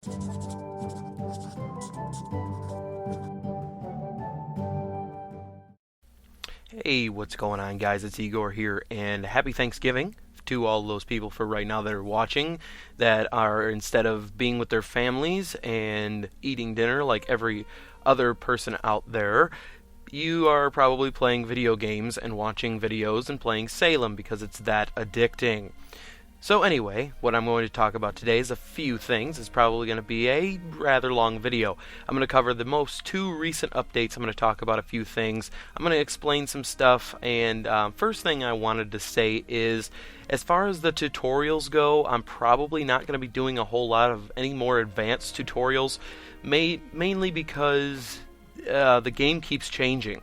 Hey, what's going on, guys? It's Igor here, and happy Thanksgiving to all those people for right now that are watching, that are, instead of being with their families and eating dinner like every other person out there, you are probably playing video games and watching videos and playing Salem because it's that addicting. So anyway, what I'm going to talk about today is a few things. It's probably going to be a rather long video. I'm going to cover the two recent updates. I'm going to talk about a few things. I'm going to explain some stuff. And first thing I wanted to say is, as far as the tutorials go, I'm probably not going to be doing a whole lot of any more advanced tutorials, mainly because the game keeps changing.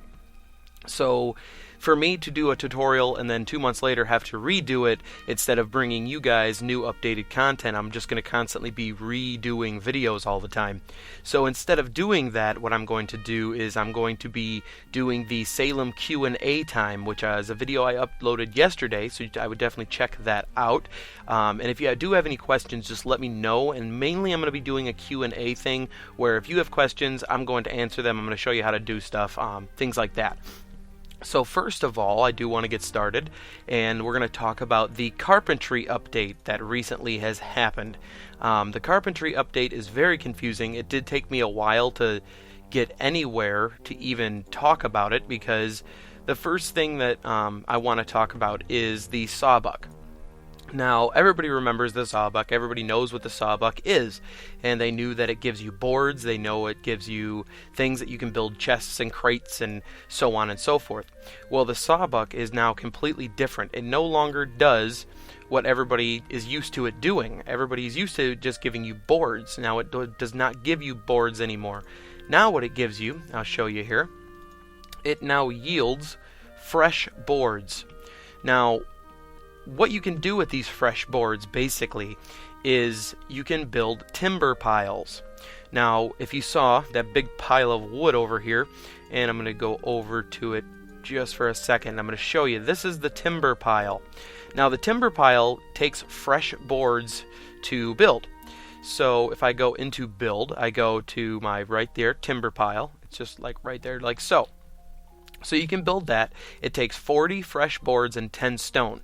So for me to do a tutorial and then 2 months later have to redo it, instead of bringing you guys new updated content, I'm just going to constantly be redoing videos all the time. So instead of doing that, what I'm going to do is I'm going to be doing the Salem Q&A time, which is a video I uploaded yesterday, so I would definitely check that out. And if you do have any questions, just let me know. And mainly I'm going to be doing a Q&A thing where if you have questions, I'm going to answer them. I'm going to show you how to do stuff, things like that. So first of all, I do want to get started, and we're going to talk about the Carpentry update that recently has happened. The Carpentry update is very confusing. It did take me a while to get anywhere to even talk about it, because the first thing that I want to talk about is the Sawbuck. Now, everybody remembers the Sawbuck. Everybody knows what the Sawbuck is, and they knew that it gives you boards. They know it gives you things that you can build chests and crates and so on and so forth. Well, the Sawbuck is now completely different. It no longer does what everybody is used to it doing. Everybody's used to just giving you boards. Now it does not give you boards anymore. Now what it gives you, I'll show you here, it now yields fresh boards. Now, what you can do with these fresh boards basically is you can build timber piles. Now, if you saw that big pile of wood over here, and I'm going to go over to it just for a second, I'm going to show you. This is the timber pile. Now, the timber pile takes fresh boards to build. So if I go into build, I go to my right there, timber pile. It's just like right there, like so. So you can build that. It takes 40 fresh boards and 10 stone.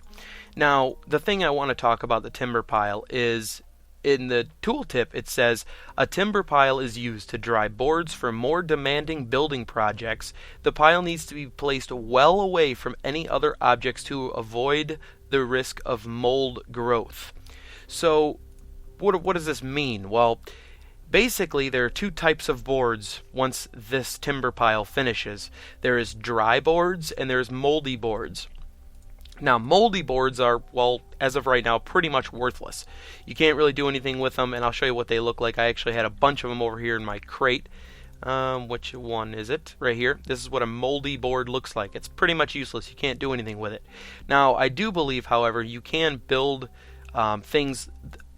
Now, the thing I want to talk about the timber pile is, in the tooltip it says, a timber pile is used to dry boards for more demanding building projects. The pile needs to be placed well away from any other objects to avoid the risk of mold growth. So, what does this mean? Well, basically, there are two types of boards once this timber pile finishes. There is dry boards and there's moldy boards. Now, moldy boards are, well, as of right now, pretty much worthless. You can't really do anything with them, and I'll show you what they look like. I actually had a bunch of them over here in my crate. Which one is it? Right here. This is what a moldy board looks like. It's pretty much useless. You can't do anything with it. Now, I do believe, however, you can build things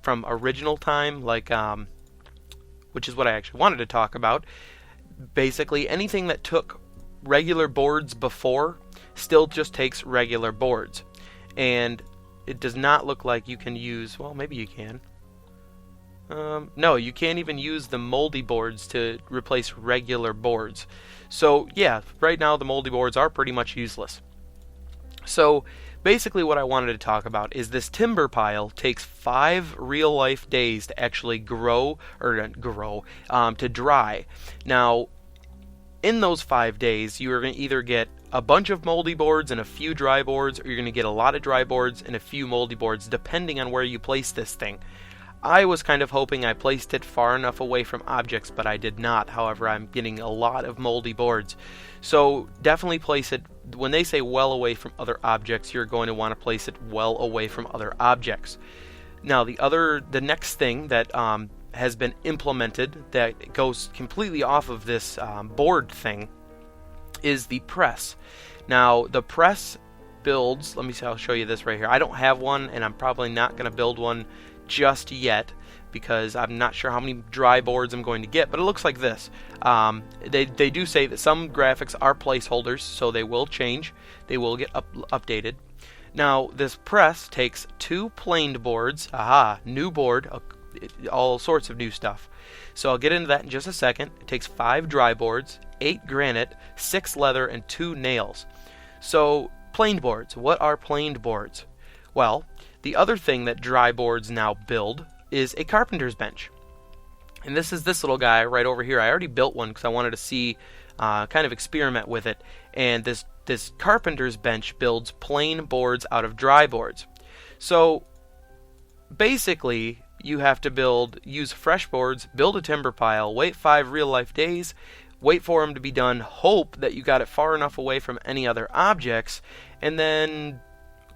from original time, like, which is what I actually wanted to talk about. Basically, anything that took regular boards before still just takes regular boards. And it does not look like you can use, well, maybe you can. No, you can't even use the moldy boards to replace regular boards. So yeah, right now the moldy boards are pretty much useless. So basically what I wanted to talk about is this timber pile takes 5 real life days to actually to dry. Now, in those 5 days, you are going to either get a bunch of moldy boards and a few dry boards, or you're going to get a lot of dry boards and a few moldy boards, depending on where you place this thing. I was kind of hoping I placed it far enough away from objects, but I did not. However, I'm getting a lot of moldy boards. So definitely place it, when they say well away from other objects, you're going to want to place it well away from other objects. Now, the next thing that has been implemented that goes completely off of this board thing is the press. Now, the press builds, let me see, I'll show you this right here. I don't have one, and I'm probably not going to build one just yet because I'm not sure how many dry boards I'm going to get, but it looks like this. They do say that some graphics are placeholders, so they will change. They will get updated. Now, this press takes 2 planed boards, new board, all sorts of new stuff. So I'll get into that in just a second. It takes 5 dry boards, 8 granite, 6 leather, and 2 nails. So planed boards. What are planed boards? Well, the other thing that dry boards now build is a carpenter's bench. And this is this little guy right over here. I already built one because I wanted to see, kind of experiment with it. And this carpenter's bench builds plain boards out of dry boards. So basically, you have to use fresh boards, build a timber pile, wait 5 real-life days, wait for them to be done, hope that you got it far enough away from any other objects, and then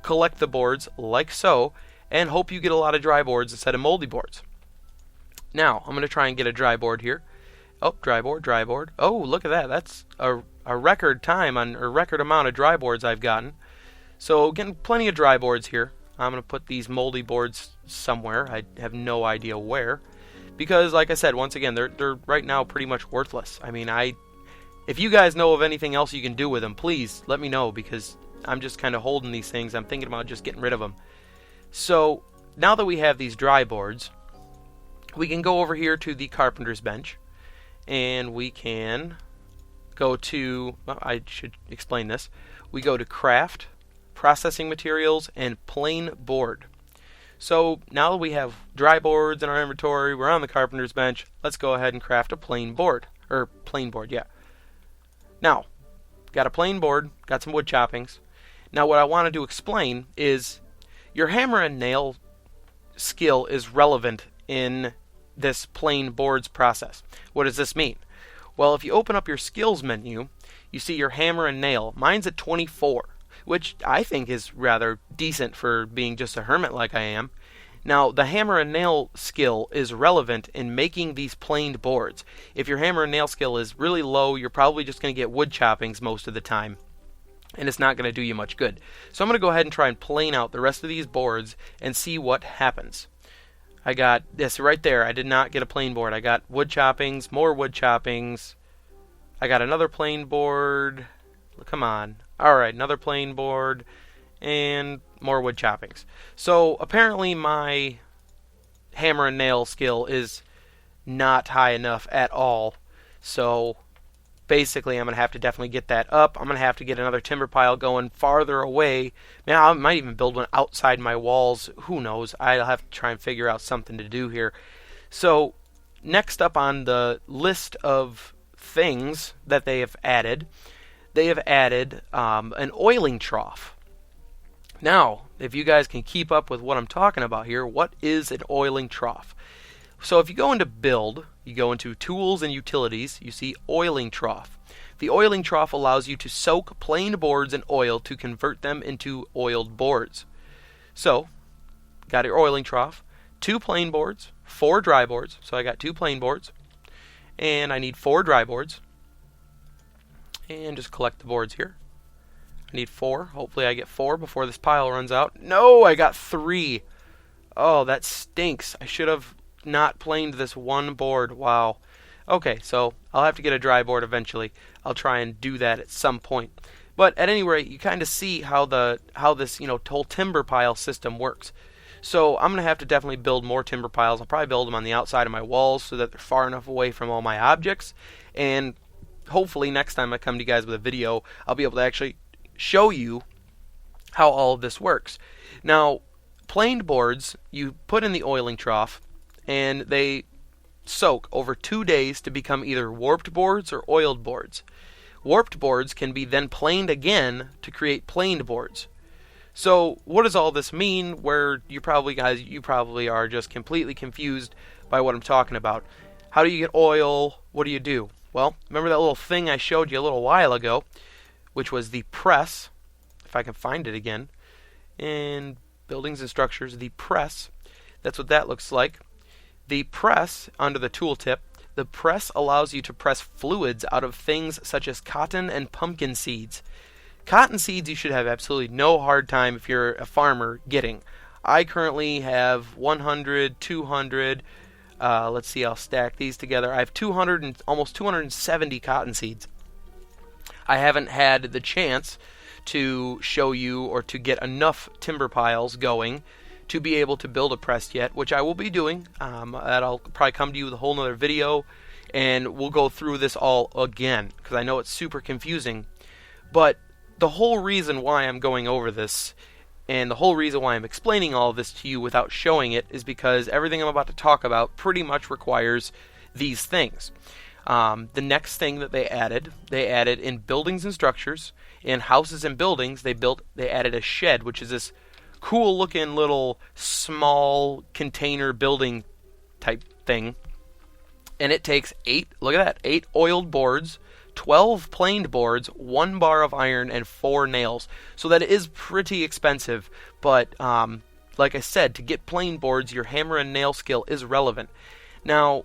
collect the boards like so, and hope you get a lot of dry boards instead of moldy boards. Now, I'm going to try and get a dry board here. Oh, dry board. Oh, look at that. That's a record time or record amount of dry boards I've gotten. So, getting plenty of dry boards here. I'm going to put these moldy boards somewhere. I have no idea where. Because, like I said, once again, they're right now pretty much worthless. I mean, if you guys know of anything else you can do with them, please let me know, because I'm just kind of holding these things. I'm thinking about just getting rid of them. So, now that we have these dry boards, we can go over here to the carpenter's bench, and we can go to, well, I should explain this. We go to craft, processing materials, and plain board. So now that we have dry boards in our inventory, we're on the carpenter's bench, let's go ahead and craft a plain board. Yeah. Now, got a plain board, got some wood choppings. Now what I wanted to explain is your hammer and nail skill is relevant in this plain boards process. What does this mean? Well, if you open up your skills menu, you see your hammer and nail. Mine's at 24. Which I think is rather decent for being just a hermit like I am. Now, the hammer and nail skill is relevant in making these planed boards. If your hammer and nail skill is really low, you're probably just going to get wood choppings most of the time, and it's not going to do you much good. So I'm going to go ahead and try and plane out the rest of these boards and see what happens. I got this right there. I did not get a plain board. I got wood choppings, more wood choppings. I got another plain board. Come on. Alright, another plain board, and more wood choppings. So, apparently my hammer and nail skill is not high enough at all. So, basically I'm going to have to definitely get that up. I'm going to have to get another timber pile going farther away. Man, I might even build one outside my walls. Who knows? I'll have to try and figure out something to do here. So, next up on the list of things that they have added an oiling trough. Now, if you guys can keep up with what I'm talking about here, what is an oiling trough? So if you go into build, you go into tools and utilities, you see oiling trough. The oiling trough allows you to soak plain boards in oil to convert them into oiled boards. So, got your oiling trough, 2 plain boards, 4 dry boards. So I got 2 plain boards, and I need 4 dry boards. And just collect the boards here. I need 4. Hopefully I get 4 before this pile runs out. No, I got 3. Oh, that stinks. I should have not planed this one board. Wow. Okay, so I'll have to get a dry board eventually. I'll try and do that at some point. But at any rate, you kind of see how this whole timber pile system works. So I'm going to have to definitely build more timber piles. I'll probably build them on the outside of my walls so that they're far enough away from all my objects. And hopefully next time I come to you guys with a video, I'll be able to actually show you how all of this works. Now, planed boards, you put in the oiling trough, and they soak over 2 days to become either warped boards or oiled boards. Warped boards can be then planed again to create planed boards. So, what does all this mean? Where you probably are just completely confused by what I'm talking about. How do you get oil? What do you do? Well, remember that little thing I showed you a little while ago, which was the press, if I can find it again, in buildings and structures, the press. That's what that looks like. The press, under the tooltip, the press allows you to press fluids out of things such as cotton and pumpkin seeds. Cotton seeds you should have absolutely no hard time if you're a farmer getting. I currently have 100, 200, let's see, I'll stack these together. I have 200 and almost 270 cotton seeds. I haven't had the chance to show you or to get enough timber piles going to be able to build a press yet, which I will be doing. That'll probably come to you with a whole nother video, and we'll go through this all again, because I know it's super confusing. But the whole reason why I'm going over this, and the whole reason why I'm explaining all of this to you without showing it, is because everything I'm about to talk about pretty much requires these things. The next thing that they added in buildings and structures, in houses and buildings, they added a shed, which is this cool looking little small container building type thing. And it takes 8 oiled boards, 12 planed boards, 1 bar of iron, and 4 nails. So that is pretty expensive, but like I said, to get planed boards, your hammer and nail skill is relevant. Now,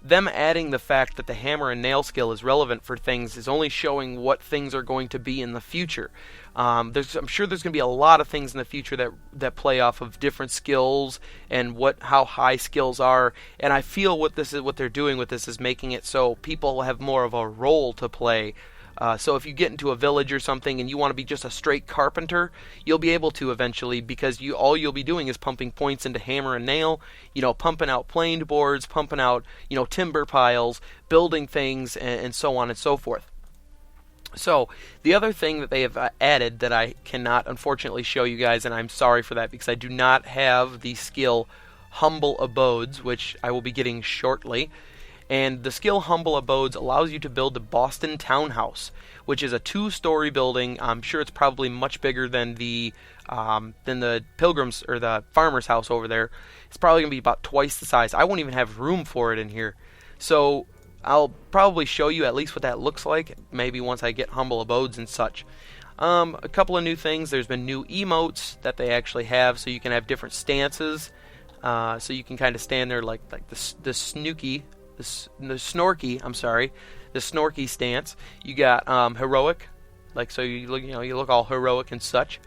them adding the fact that the hammer and nail skill is relevant for things is only showing what things are going to be in the future. I'm sure there's going to be a lot of things in the future that play off of different skills and how high skills are. And I feel what they're doing with this is making it so people have more of a role to play. So if you get into a village or something and you want to be just a straight carpenter, you'll be able to eventually, because all you'll be doing is pumping points into hammer and nail, pumping out planed boards, pumping out, timber piles, building things, and so on and so forth. So the other thing that they have added that I cannot unfortunately show you guys, and I'm sorry for that because I do not have the skill Humble Abodes, which I will be getting shortly. And the skill Humble Abodes allows you to build the Boston Townhouse, which is a 2-story building. I'm sure it's probably much bigger than the Pilgrims or the Farmer's house over there. It's probably going to be about twice the size. I won't even have room for it in here. So I'll probably show you at least what that looks like, maybe once I get Humble Abodes and such. A couple of new things. There's been new emotes that they actually have, so you can have different stances. So you can kind of stand there like the Snorky stance. You got heroic, so you look all heroic and such.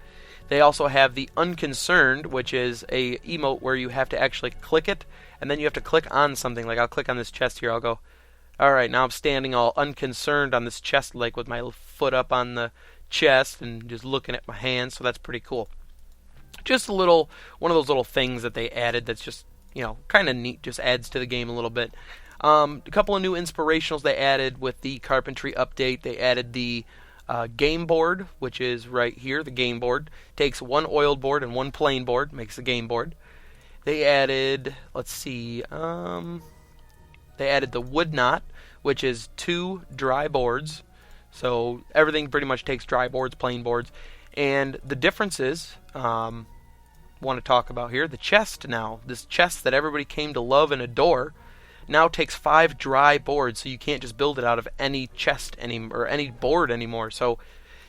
They also have the unconcerned, which is a emote where you have to actually click it, and then you have to click on something. Like I'll click on this chest here. I'll go, all right, now I'm standing all unconcerned on this chest, like with my foot up on the chest and just looking at my hands. So that's pretty cool. Just one of those little things that they added that's just kind of neat. Just adds to the game a little bit. A couple of new inspirationals they added with the Carpentry update. They added the game board, which is right here. The game board takes 1 oiled board and 1 plain board, makes the game board. They added, they added the wood knot, which is 2 dry boards. So everything pretty much takes dry boards, plain boards. And the differences, want to talk about here. The chest now, this chest that everybody came to love and adore, now takes 5 dry boards, so you can't just build it out of any chest or any board anymore. So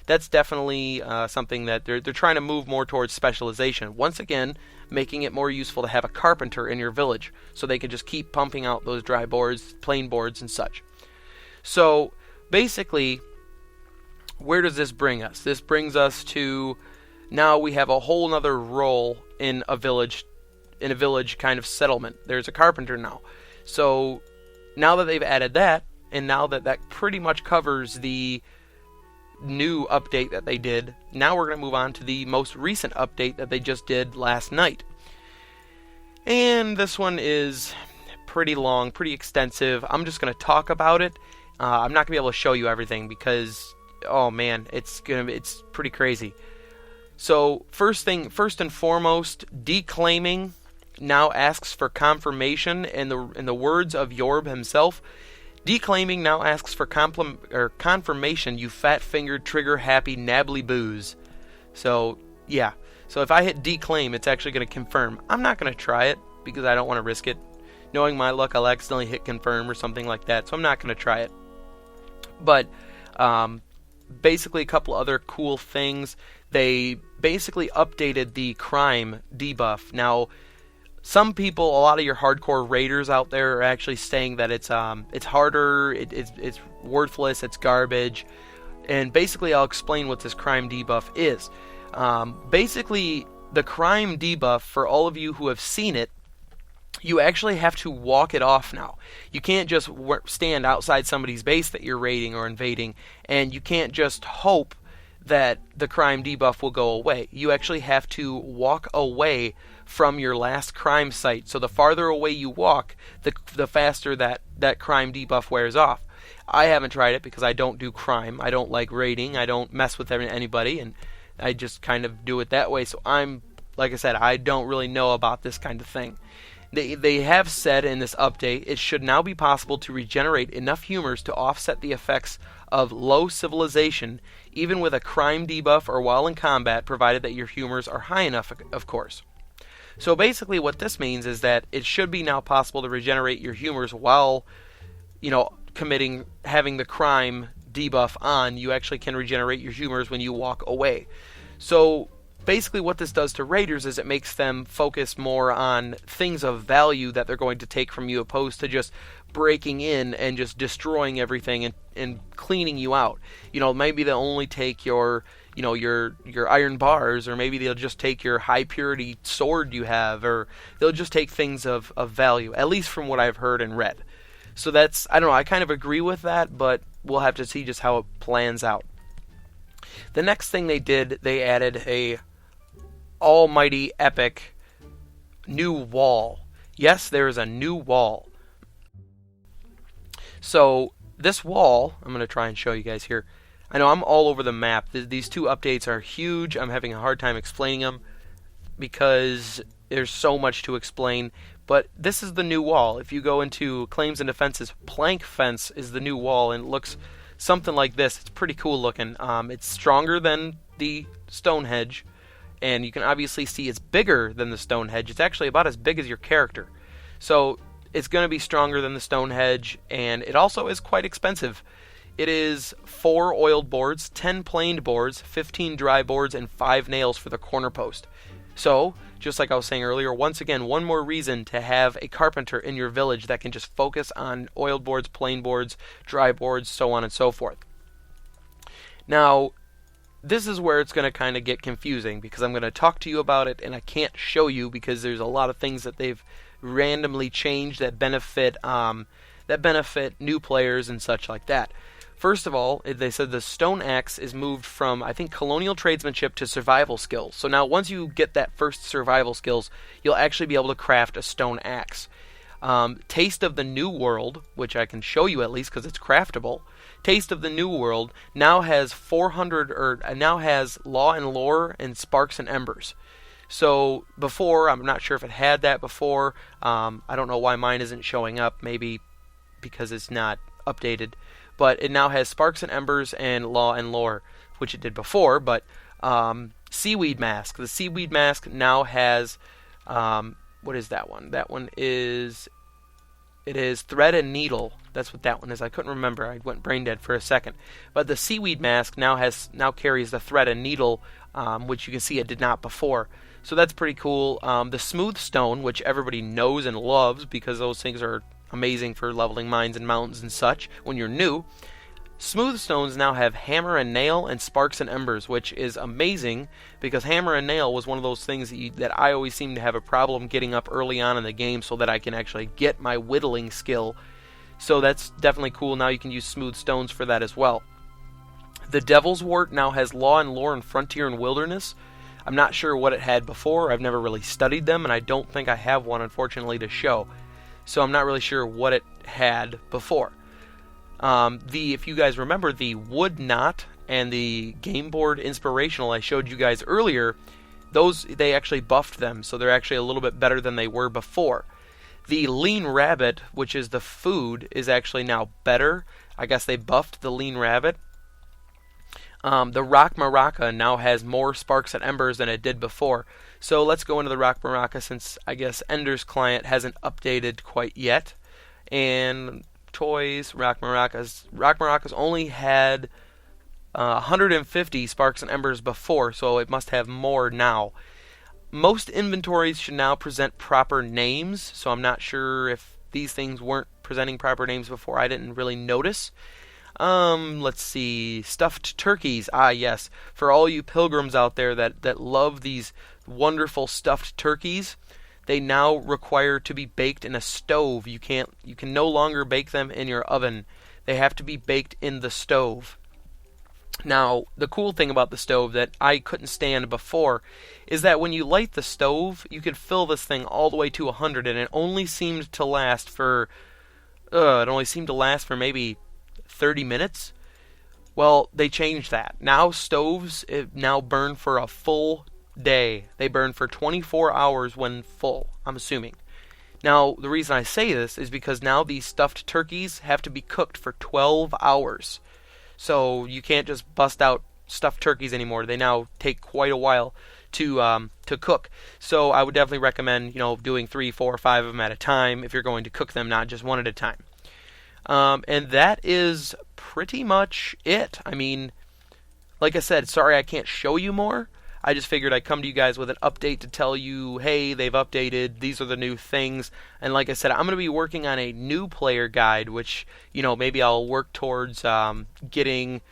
that's definitely something that they're trying to move more towards specialization. Once again, making it more useful to have a carpenter in your village, so they can just keep pumping out those dry boards, plain boards, and such. So basically, where does this bring us? This brings us to now we have a whole other role in a village kind of settlement. There's a carpenter now. So now that they've added that, and now that pretty much covers the new update that they did, now we're going to move on to the most recent update that they just did last night. And this one is pretty long, pretty extensive. I'm just going to talk about it. I'm not going to be able to show you everything because, oh man, it's pretty crazy. So first and foremost, declaiming now asks for confirmation in the words of Yorb himself. Declaiming now asks for confirmation, you fat-fingered, trigger-happy, nabbly booze. So, yeah. So if I hit declaim, it's actually going to confirm. I'm not going to try it because I don't want to risk it. Knowing my luck, I'll accidentally hit confirm or something like that. So I'm not going to try it. But basically a couple other cool things. They basically updated the crime debuff. Now, some people, a lot of your hardcore raiders out there are actually saying that it's harder, it's worthless, it's garbage. And basically I'll explain what this crime debuff is. Basically, the crime debuff, for all of you who have seen it, you actually have to walk it off now. You can't just stand outside somebody's base that you're raiding or invading, and you can't just hope that the crime debuff will go away. You actually have to walk away from your last crime site. So the farther away you walk, the faster that crime debuff wears off. I haven't tried it because I don't do crime. I don't like raiding. I don't mess with anybody, and I just kind of do it that way. So like I said, I don't really know about this kind of thing. They have said in this update it should now be possible to regenerate enough humors to offset the effects of low civilization, even with a crime debuff or while in combat, provided that your humors are high enough, of course. So basically what this means is that it should be now possible to regenerate your humors while, having the crime debuff on. You actually can regenerate your humors when you walk away. So basically what this does to raiders is it makes them focus more on things of value that they're going to take from you, opposed to just breaking in and just destroying everything and cleaning you out. Maybe they'll only take your iron bars, or maybe they'll just take your high purity sword you have, or they'll just take things of value, at least from what I've heard and read. So I don't know, I kind of agree with that, but we'll have to see just how it plans out. The next thing they did, they added a almighty epic new wall. Yes, there is a new wall. So this wall, I'm going to try and show you guys here. I know I'm all over the map. These two updates are huge. I'm having a hard time explaining them because there's so much to explain. But this is the new wall. If you go into Claims and Defenses, plank fence is the new wall, and it looks something like this. It's pretty cool looking. It's stronger than the stone hedge, and you can obviously see it's bigger than the stone hedge. It's actually about as big as your character. So it's going to be stronger than the stone hedge, and it also is quite expensive. It is 4 oiled boards, 10 planed boards, 15 dry boards, and 5 nails for the corner post. So, just like I was saying earlier, once again, one more reason to have a carpenter in your village that can just focus on oiled boards, plain boards, dry boards, so on and so forth. Now, this is where it's going to kind of get confusing, because I'm going to talk to you about it and I can't show you because there's a lot of things that they've randomly changed that benefit new players and such like that. First of all, they said the stone axe is moved from, I think, colonial tradesmanship to survival skills. So now once you get that first survival skills, you'll actually be able to craft a stone axe. Taste of the New World, which I can show you at least because it's craftable. Taste of the New World now has now has Law and Lore and Sparks and Embers. So before, I'm not sure if it had that before. I don't know why mine isn't showing up. Maybe because it's not updated. But it now has Sparks and Embers and Law and Lore, which it did before. But Seaweed Mask. The Seaweed Mask now has, what is that one? That one is, it is Thread and Needle. That's what that one is. I couldn't remember. I went brain dead for a second. But the Seaweed Mask now carries the Thread and Needle, which you can see it did not before. So that's pretty cool. The Smooth Stone, which everybody knows and loves because those things are amazing for leveling mines and mountains and such when you're new. Smooth stones now have Hammer and Nail and Sparks and Embers, which is amazing because Hammer and Nail was one of those things that I always seem to have a problem getting up early on in the game so that I can actually get my whittling skill. So that's definitely cool. Now you can use smooth stones for that as well. The Devil's Wart now has Law and Lore and Frontier and Wilderness. I'm not sure what it had before. I've never really studied them, and I don't think I have one, unfortunately, to show. So I'm not really sure what it had before. If you guys remember, the Wood Knot and the Game Board Inspirational I showed you guys earlier, they actually buffed them, so they're actually a little bit better than they were before. The Lean Rabbit, which is the food, is actually now better. I guess they buffed the Lean Rabbit. The Rock Maraca now has more Sparks and Embers than it did before. So let's go into the Rock Maraca since I guess Ender's Client hasn't updated quite yet. And toys, Rock Maracas only had 150 Sparks and Embers before, so it must have more now. Most inventories should now present proper names, so I'm not sure if these things weren't presenting proper names before. I didn't really notice. Let's see. Stuffed turkeys. Ah, yes. For all you pilgrims out there that love these wonderful stuffed turkeys, they now require to be baked in a stove. You can no longer bake them in your oven. They have to be baked in the stove. Now, the cool thing about the stove that I couldn't stand before is that when you light the stove, you could fill this thing all the way to 100, and it only seemed to last for maybe 30 minutes. Well, they changed that. Now stoves now burn for a full day. They burn for 24 hours when full, I'm assuming. Now, the reason I say this is because now these stuffed turkeys have to be cooked for 12 hours. So you can't just bust out stuffed turkeys anymore. They now take quite a while to cook. So I would definitely recommend doing 3, 4, 5 of them at a time if you're going to cook them, not just one at a time. And that is pretty much it. I mean, like I said, sorry I can't show you more. I just figured I'd come to you guys with an update to tell you, hey, they've updated, these are the new things. And like I said, I'm going to be working on a new player guide, which, maybe I'll work towards getting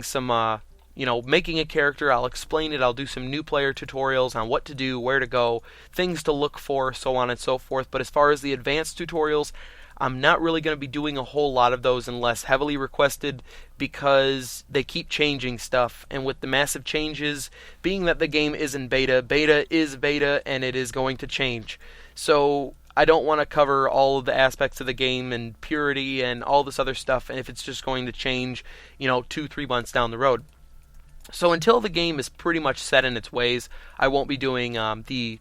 some, making a character. I'll explain it. I'll do some new player tutorials on what to do, where to go, things to look for, so on and so forth. But as far as the advanced tutorials, I'm not really going to be doing a whole lot of those unless heavily requested, because they keep changing stuff, and with the massive changes, being that the game is in beta, beta is beta, and it is going to change. So I don't want to cover all of the aspects of the game and purity and all this other stuff, and if it's just going to change, 2-3 months down the road. So until the game is pretty much set in its ways, I won't be doing the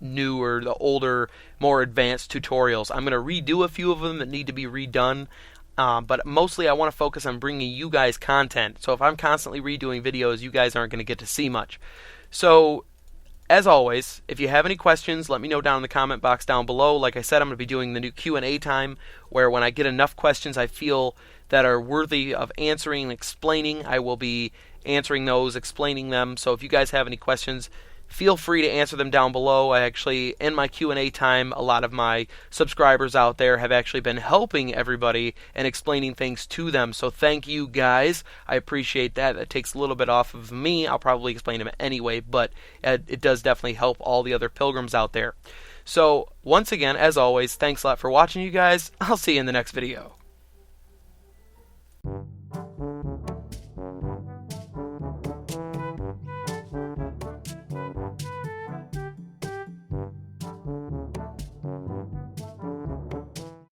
newer, the older, more advanced tutorials. I'm going to redo a few of them that need to be redone, but mostly I want to focus on bringing you guys content. So if I'm constantly redoing videos, you guys aren't going to get to see much. So as always, if you have any questions, let me know down in the comment box down below. Like I said, I'm going to be doing the new Q&A time, where when I get enough questions I feel that are worthy of answering and explaining, I will be answering those, explaining them. So if you guys have any questions, feel free to answer them down below. I actually, in my Q&A time, a lot of my subscribers out there have actually been helping everybody and explaining things to them. So thank you guys. I appreciate that. That takes a little bit off of me. I'll probably explain them anyway, but it does definitely help all the other pilgrims out there. So once again, as always, thanks a lot for watching, you guys. I'll see you in the next video.